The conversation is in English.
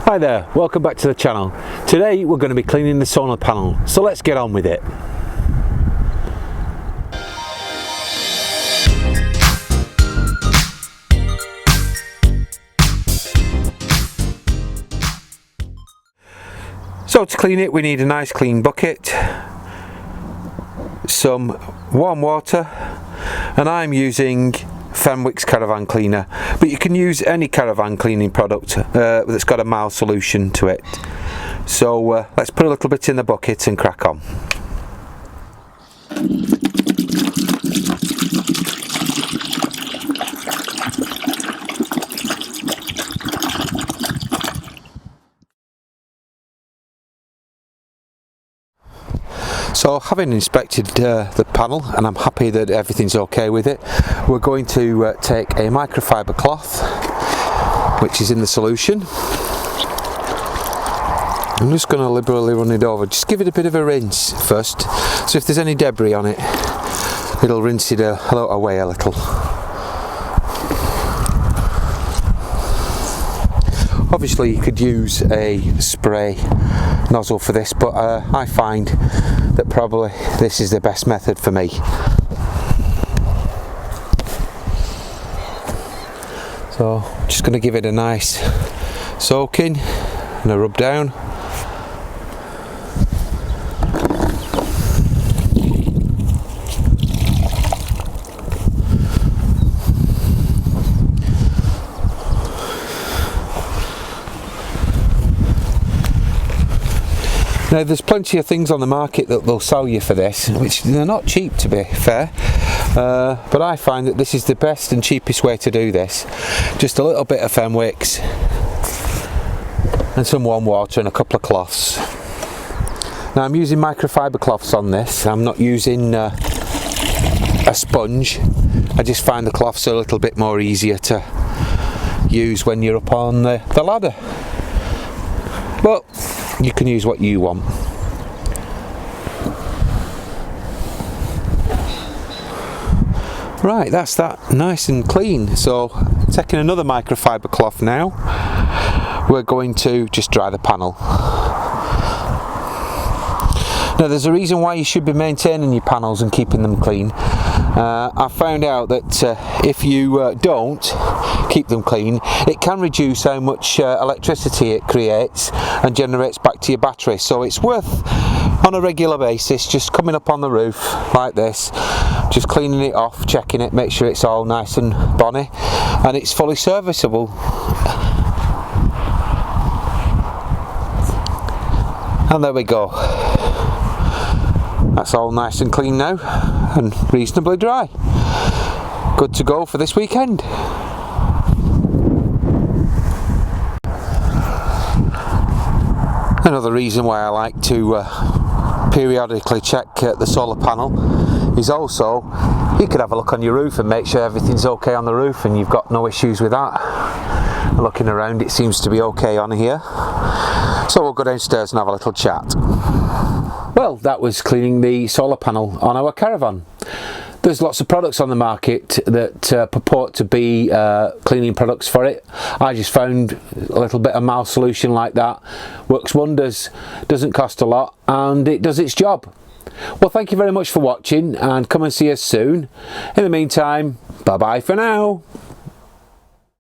Hi there, welcome back to the channel. Today we're going to be cleaning the solar panel, so let's get on with it. So to clean it we need a nice clean bucket, some warm water, and I'm using Fenwick's Caravan Cleaner, but you can use any caravan cleaning product that's got a mild solution to it. So let's put a little bit in the bucket and crack on. So having inspected the panel, and I'm happy that everything's okay with it, we're going to take a microfiber cloth which is in the solution. I'm just going to liberally run it over, just give it a bit of a rinse first, so if there's any debris on it it'll rinse it away a little. Obviously you could use a spray nozzle for this, but I find that probably this is the best method for me. So just going to give it a nice soaking and a rub down. Now there's plenty of things on the market that they'll sell you for this, which they're not cheap to be fair, but I find that this is the best and cheapest way to do this. Just a little bit of Fenwick's and some warm water and a couple of cloths. Now I'm using microfiber cloths on this, I'm not using a sponge. I just find the cloths a little bit more easier to use when you're up on the ladder, but you can use what you want. Right, that's that nice and clean. So taking another microfiber cloth now, we're going to just dry the panel. Now there's a reason why you should be maintaining your panels and keeping them clean. I found out that if you don't keep them clean, it can reduce how much electricity it creates and generates back to your battery. So it's worth, on a regular basis, just coming up on the roof like this, just cleaning it off, checking it, make sure it's all nice and bonny and it's fully serviceable. And there we go. That's all nice and clean now and reasonably dry. Good to go for this weekend. Another reason why I like to periodically check the solar panel is also you could have a look on your roof and make sure everything's okay on the roof and you've got no issues with that. Looking around, it seems to be okay on here. So we'll go downstairs and have a little chat. Well, that was cleaning the solar panel on our caravan. There's lots of products on the market that purport to be cleaning products for it. I just found a little bit of mild solution like that. Works wonders, doesn't cost a lot, and it does its job. Well, thank you very much for watching, and come and see us soon. In the meantime, bye bye for now.